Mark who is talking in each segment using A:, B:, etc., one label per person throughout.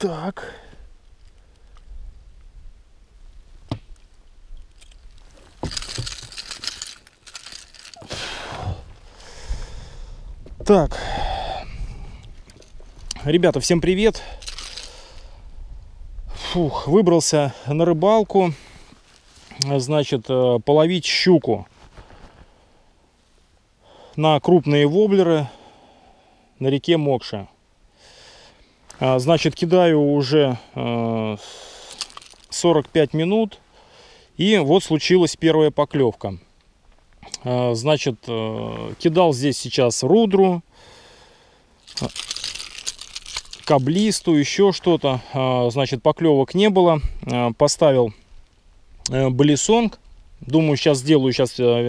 A: Так. Так. Ребята, всем привет. Фух, выбрался на рыбалку. Значит, половить щуку на крупные воблеры на реке Мокша. Значит, кидаю уже 45 минут. И вот случилась первая поклевка. Значит, кидал здесь сейчас рудру, каблисту, еще что-то. Значит, поклевок не было. Поставил баллисонг. Думаю, сейчас сделаю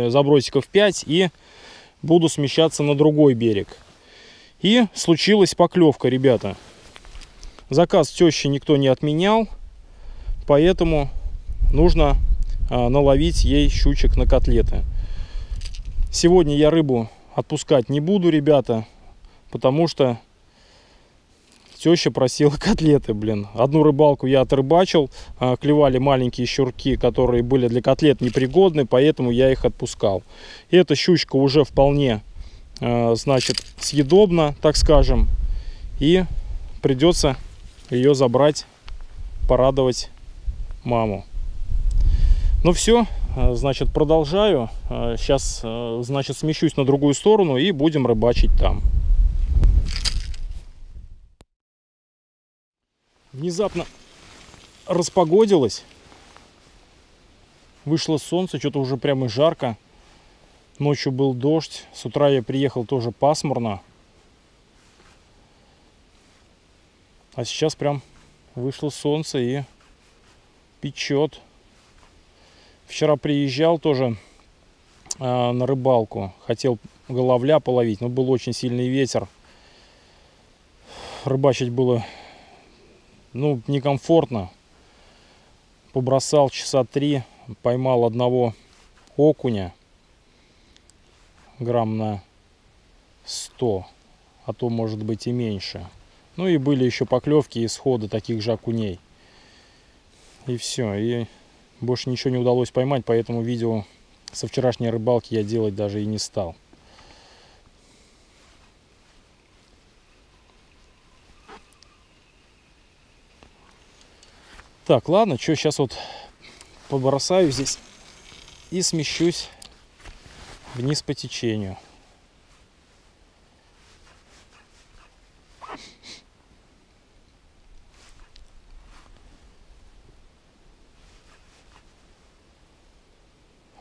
A: забросиков 5 и буду смещаться на другой берег. И случилась поклевка, ребята. Заказ тещи никто не отменял, поэтому нужно наловить ей щучек на котлеты. Сегодня я рыбу отпускать не буду, ребята, потому что теща просила котлеты, блин. Одну рыбалку я отрыбачил, клевали маленькие щурки, которые были для котлет непригодны, поэтому я их отпускал. И эта щучка уже вполне, значит, съедобна, так скажем, и придется ее забрать, порадовать маму. Ну все, значит, продолжаю. Сейчас, значит, смещусь на другую сторону и будем рыбачить там. Внезапно распогодилось. Вышло солнце, что-то уже прямо жарко. Ночью был дождь. С утра я приехал, тоже пасмурно. А сейчас прям вышло солнце и печет. Вчера приезжал тоже на рыбалку. Хотел головля половить, но был очень сильный ветер. Рыбачить было, ну, некомфортно. Побросал часа 3, поймал одного окуня. Грамм на 100, а то может быть и меньше. Ну и были еще поклевки и сходы таких же окуней. И все, и больше ничего не удалось поймать, поэтому видео со вчерашней рыбалки я делать даже и не стал. Так, ладно, что, сейчас вот побросаю здесь и смещусь вниз по течению.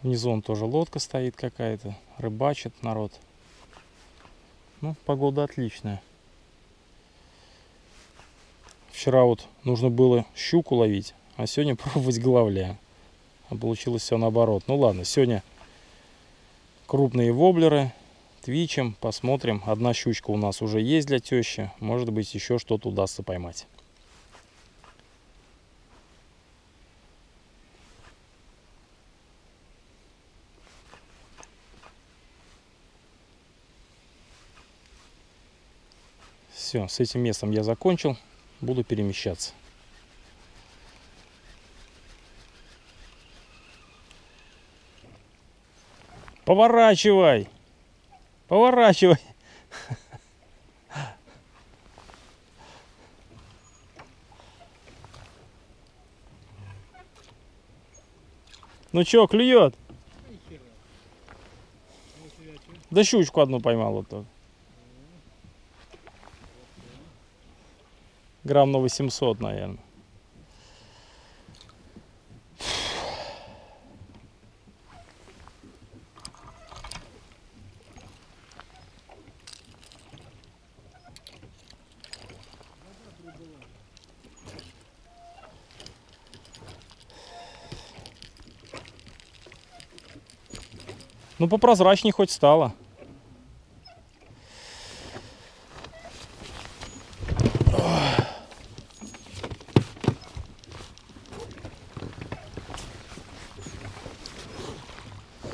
A: Внизу он тоже лодка стоит какая-то, рыбачит народ. Ну, погода отличная. Вчера вот нужно было щуку ловить, а сегодня пробовать головля. А получилось все наоборот. Ну ладно, сегодня крупные воблеры, твичем, посмотрим. Одна щучка у нас уже есть для тещи. Может быть, еще что-то удастся поймать. Все, с этим местом я закончил. Буду перемещаться. Поворачивай! Поворачивай! Ну чё, клюет? Да щучку одну поймал вот так. Грамм на 800, наверное. Ну, попрозрачней хоть стало.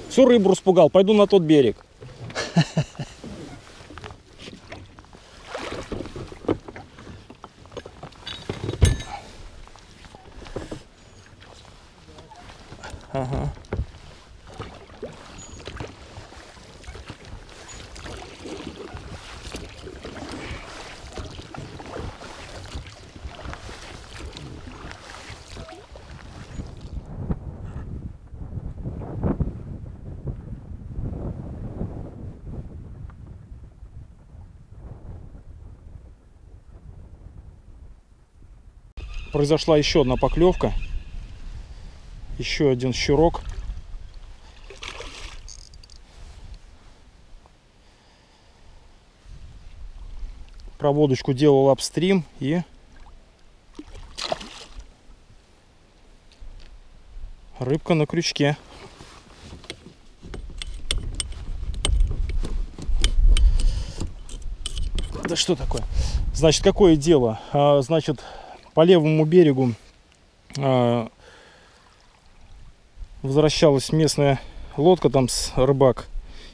A: Всю рыбу распугал, пойду на тот берег. Ага. Произошла еще одна поклевка. Еще один щурок. Проводочку делал апстрим, и рыбка на крючке. Да что такое? Значит, какое дело? Значит, по левому берегу возвращалась местная лодка, там с рыбак,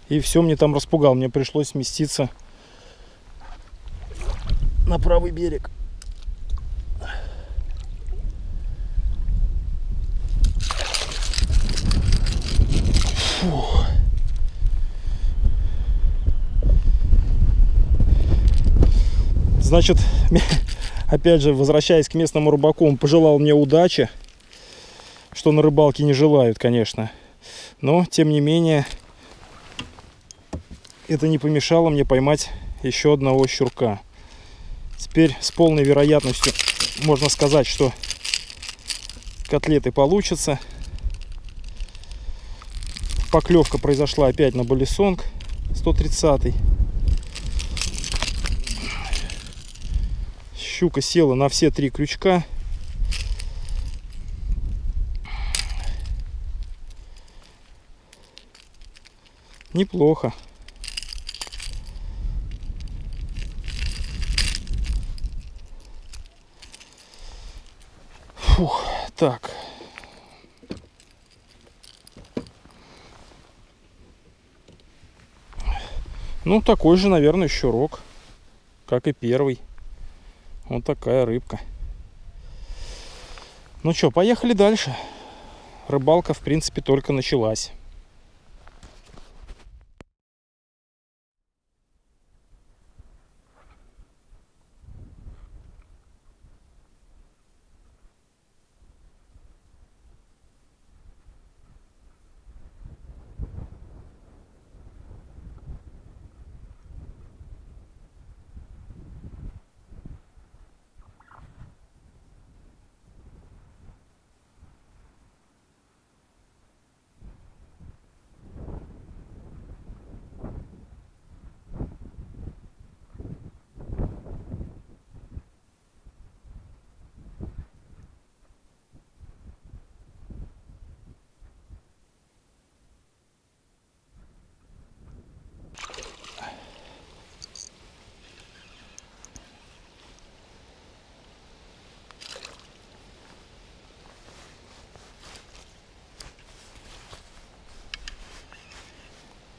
A: и все мне там распугал. Мне пришлось сместиться на правый берег. Фух. Значит, опять же, возвращаясь к местному рыбаку, он пожелал мне удачи, что на рыбалке не желают, конечно. Но, тем не менее, это не помешало мне поймать еще одного щурка. Теперь с полной вероятностью можно сказать, что котлеты получатся. Поклевка произошла опять на баллисонг 130-й. Щука села на все 3 крючка. Неплохо. Фух, так. Ну, такой же, наверное, щурок, как и первый. Вот такая рыбка. Ну что, поехали дальше. Рыбалка, в принципе, только началась.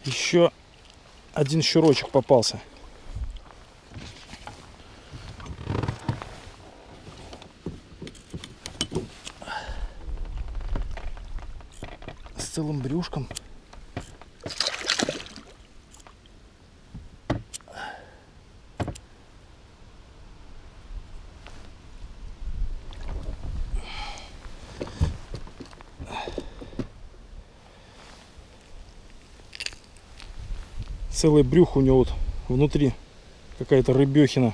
A: Еще один щурочек попался. С целым брюшком. Целое брюхо у него вот внутри, какая-то рыбехина.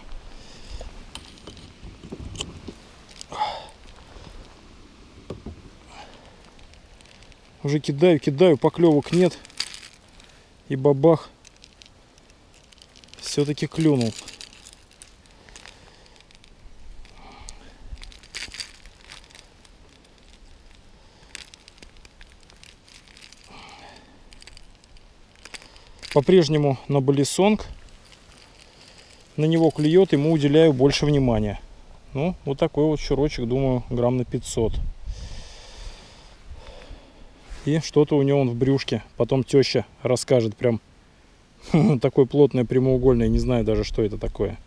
A: Уже кидаю, поклевок нет. И бабах, все-таки клюнул. По-прежнему на баллисонг. На него клюет, ему уделяю больше внимания. Ну, вот такой вот щурочек, думаю, грамм на 500. И что-то у него он в брюшке. Потом теща расскажет, прям такое плотное прямоугольное. Не знаю даже, что это такое.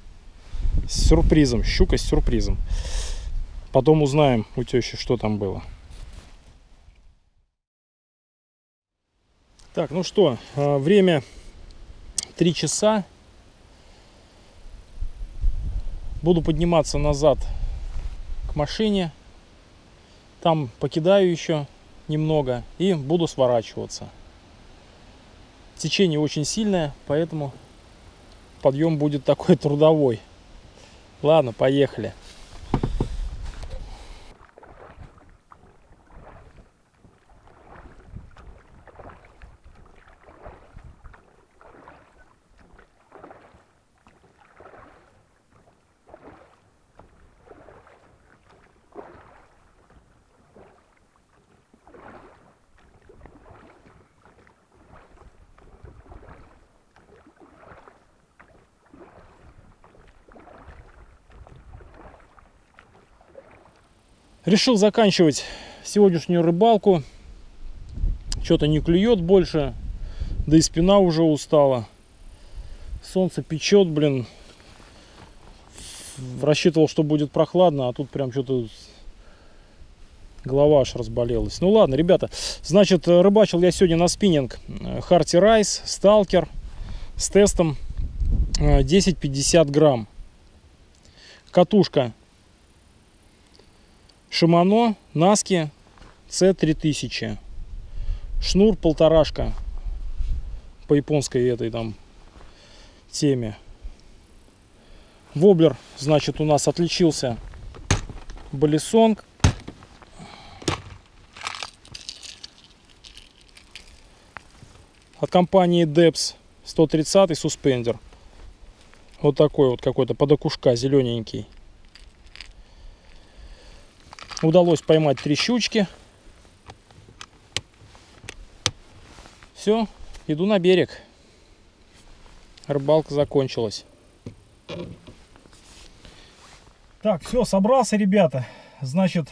A: С сюрпризом. Щука с сюрпризом. Потом узнаем у тещи, что там было. Так, ну что, время 3 часа. Буду подниматься назад к машине. Там покидаю еще немного и буду сворачиваться. Течение очень сильное, поэтому подъем будет такой трудовой. Ладно, поехали. Решил заканчивать сегодняшнюю рыбалку. Что-то не клюет больше. Да и спина уже устала. Солнце печет, блин. Рассчитывал, что будет прохладно, а тут прям что-то голова аж разболелась. Ну ладно, ребята. Значит, рыбачил я сегодня на спиннинг Харти Райс, Сталкер с тестом 10-50 грамм. Катушка Shimano Naski C3000. Шнур полторашка по японской этой там теме. Воблер, значит, у нас отличился Balisong. От компании Depps 130 суспендер. Вот такой вот какой-то под окушка, зелененький. Удалось поймать 3 щучки. Все, иду на берег. Рыбалка закончилась. Так, все, собрался, ребята. Значит,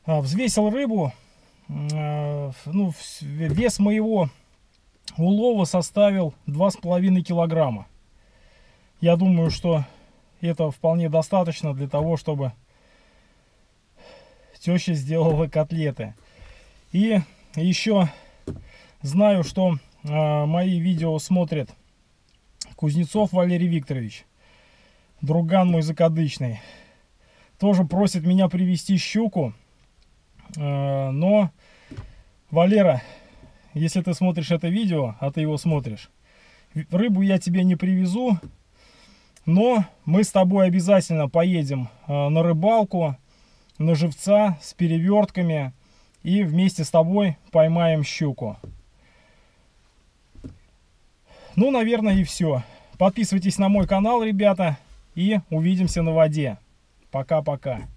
A: взвесил рыбу. Ну, вес моего улова составил 2,5 килограмма. Я думаю, что это вполне достаточно для того, чтобы теща сделала котлеты. И еще знаю, что мои видео смотрит Кузнецов Валерий Викторович, друган мой закадычный. Тоже просит меня привезти щуку. Но, Валера, если ты смотришь это видео, а ты его смотришь, рыбу я тебе не привезу, но мы с тобой обязательно поедем на рыбалку, на живца с перевертками и вместе с тобой поймаем щуку. Ну, наверное, и все. Подписывайтесь на мой канал, ребята, и увидимся на воде. Пока-пока.